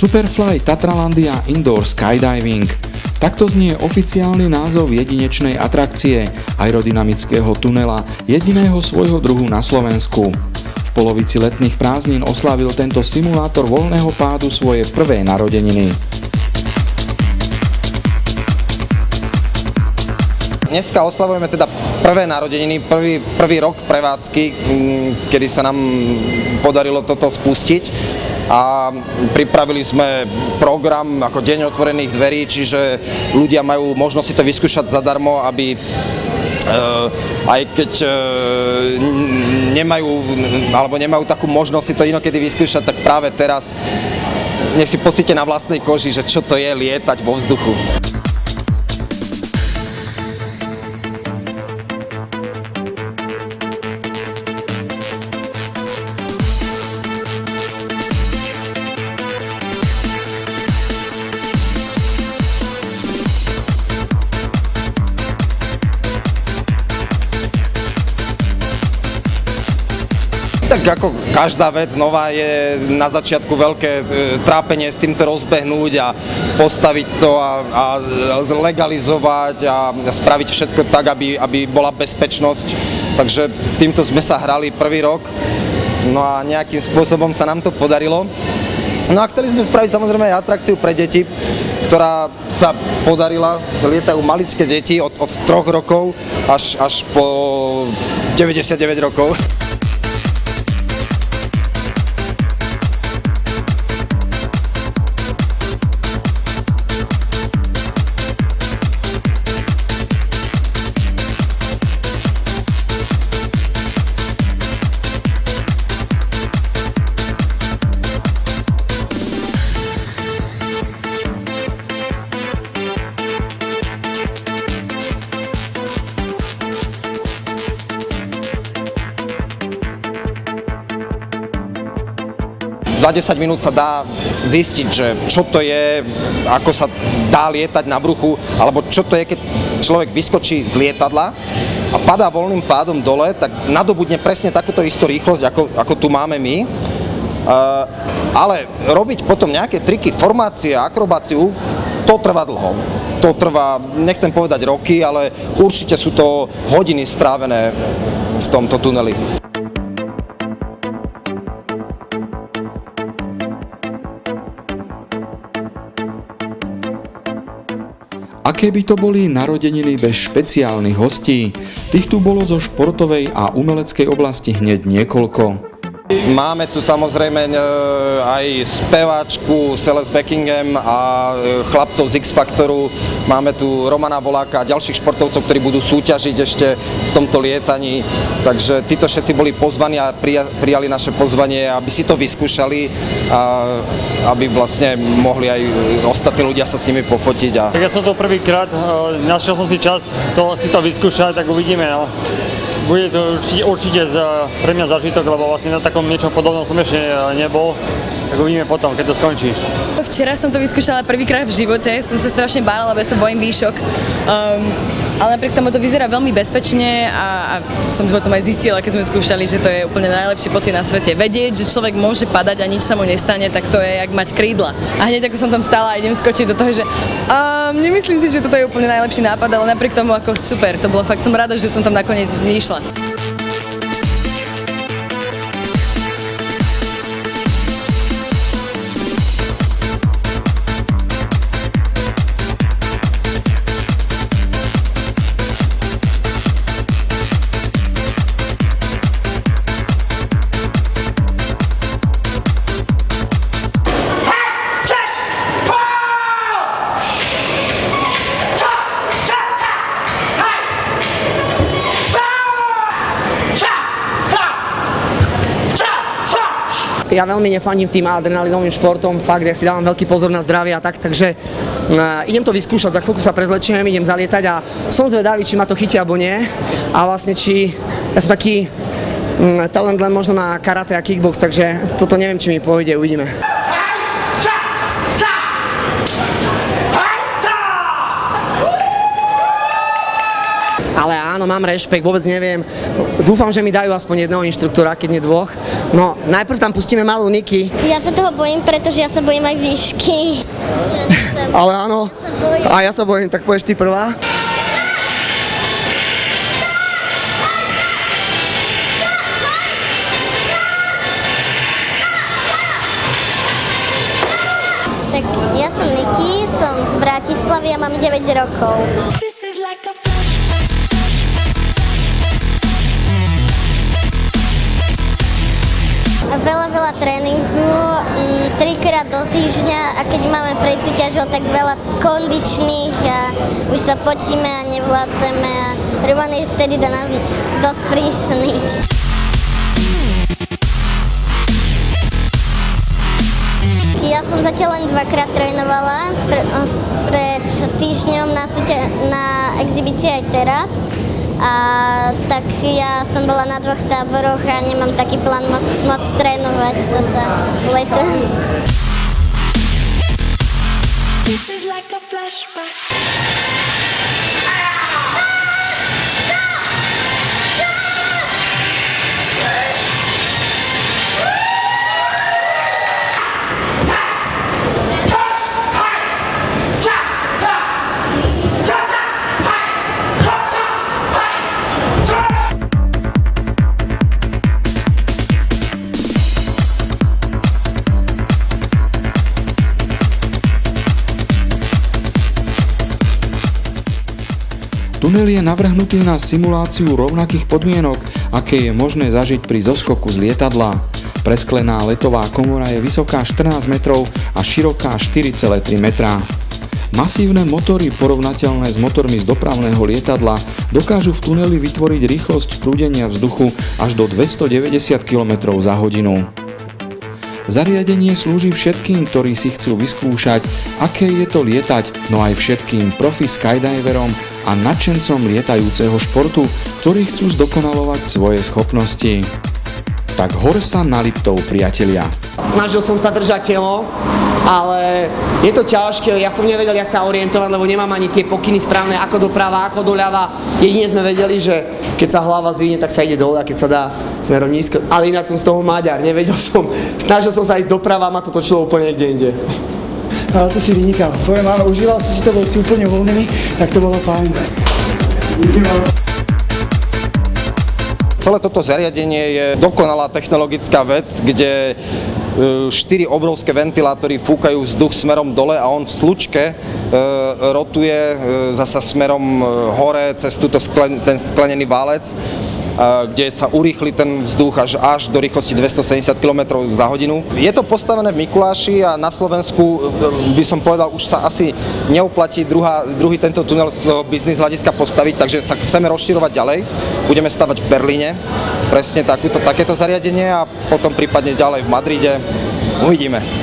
Superfly Tatralandia Indoor Skydiving. Takto znie oficiálny názov jedinečnej atrakcie, aerodynamického tunela, jediného svojho druhu na Slovensku. V polovici letných prázdnin oslávil tento simulátor voľného pádu svoje prvé narodeniny. Dneska oslavujeme teda prvé narodeniny, prvý rok prevádzky, kedy sa nám podarilo toto spustiť. A pripravili sme program ako deň otvorených dverí, čiže ľudia majú možnosť si to vyskúšať zadarmo, aby aj keď nemajú takú možnosť si to inokedy vyskúšať, tak práve teraz nech si pocíte na vlastnej koži, že čo to je lietať vo vzduchu. Tak ako každá vec nová je na začiatku veľké trápenie s týmto rozbehnúť a postaviť to a legalizovať a spraviť všetko tak, aby bola bezpečnosť. Takže týmto sme sa hrali prvý rok, no a nejakým spôsobom sa nám to podarilo. No a chceli sme spraviť samozrejme aj atrakciu pre deti, ktorá sa podarila. Lietajú maličké deti od 3 rokov až po 99 rokov. Za 10 minút sa dá zistiť, že čo to je, ako sa dá lietať na bruchu, alebo čo to je, keď človek vyskočí z lietadla a padá voľným pádom dole, tak nadobudne presne takúto istú rýchlosť, ako tu máme my. Ale robiť potom nejaké triky, formácie, akrobáciu, to trvá dlho. To trvá, nechcem povedať roky, ale určite sú to hodiny strávené v tomto tuneli. Aké by to boli narodeniny bez špeciálnych hostí? Tých tu bolo zo športovej a umeleckej oblasti hneď niekoľko. Máme tu samozrejme aj speváčku Celeste Beckingham a chlapcov z X-Factoru. Máme tu Romana Voláka a ďalších športovcov, ktorí budú súťažiť ešte v tomto lietaní. Takže títo všetci boli pozvaní a prijali naše pozvanie, aby si to vyskúšali a aby vlastne mohli aj ostatní ľudia sa s nimi pofotiť. Tak ja som to prvýkrát, našiel som si čas si to vyskúšať, tak uvidíme. No. Bude to určite pre mňa zážitok, lebo vlastne na takom niečom podobnom som ešte nebol, tak uvidíme potom, keď to skončí. Včera som to vyskúšala prvýkrát v živote, som sa strašne bála, lebo ja sa bojím výšok, ale napriek tomu to vyzerá veľmi bezpečne a som to potom aj zistila, keď sme skúšali, že to je úplne najlepší pocit na svete. Vedieť, že človek môže padať a nič sa mu nestane, tak to je jak mať krídla. A hneď ako som tam stála a idem skočiť do toho, že nemyslím si, že toto je úplne najlepší nápad, ale napriek tomu ako super, to bolo fakt, som rada, že som tam nakoniec išla. Ja veľmi nefandím tým adrenalinovým športom, fakt, ja si dávam veľký pozor na zdravie a tak, takže idem to vyskúšať, za chvíľku sa prezlečiem, idem zalietať a som zvedavý, či ma to chytí alebo nie a vlastne ja som taký talent len možno na karate a kickbox, takže toto neviem, či mi pôjde, uvidíme. ale áno, mám rešpekt, vôbec neviem. Dúfam, že mi dajú aspoň jedného inštruktora, keď nie dvoch. No, najprv tam pustíme malú Niky. Ja sa toho bojím, pretože ja sa bojím aj výšky. Ale áno, a ja sa bojím, tak pôjdeš ty prvá. Tak ja som Niky, som z Bratislavy a mám 9 rokov. Veľa tréningu, 3-krát do týždňa a keď máme pred súťažou, tak veľa kondičných a už sa potíme a nevládzeme a Roman je vtedy do nás dosť prísny. Ja som zatiaľ len 2-krát trénovala, pred týždňom na exhibícii aj teraz. A tak ja som bola na 2 táboroch a nemám taký plán moc trénovať zase v lete. Tunel je navrhnutý na simuláciu rovnakých podmienok, aké je možné zažiť pri zoskoku z lietadla. Presklená letová komora je vysoká 14 metrov a široká 4,3 metra. Masívne motory, porovnateľné s motormi z dopravného lietadla, dokážu v tuneli vytvoriť rýchlosť prúdenia vzduchu až do 290 km za hodinu. Zariadenie slúži všetkým, ktorí si chcú vyskúšať, aké je to lietať, no aj všetkým profi skydiverom a nadšencom lietajúceho športu, ktorí chcú zdokonalovať svoje schopnosti. Tak hor sa na Liptov, priatelia. Snažil som sa držať telo, ale je to ťažké, ja som nevedel, jak sa orientovať, lebo nemám ani tie pokyny správne, ako doprava, ako doľava. Jedine sme vedeli, že keď sa hlava zdvihne, tak sa ide dole a keď sa dá smerom nízko. Ale ináč som z toho maďar, nevedel som. Snažil som sa ísť doprava a ma to točilo úplne niekde inde. Ale to si vynikal. Poviem, áno, užíval si to, bol si úplne uvoľnený, tak to bolo fajn. Celé toto zariadenie je dokonalá technologická vec, kde 4 obrovské ventilátory fúkajú vzduch smerom dole a on v slučke rotuje zasa smerom hore cez ten sklenený válec, kde sa urýchli ten vzduch až do rýchlosti 270 km za hodinu. Je to postavené v Mikuláši a na Slovensku by som povedal, už sa asi neuplatí druhý tento tunel z biznis hľadiska postaviť, takže sa chceme rozširovať ďalej. Budeme stavať v Berlíne presne takéto zariadenie a potom prípadne ďalej v Madride. Uvidíme.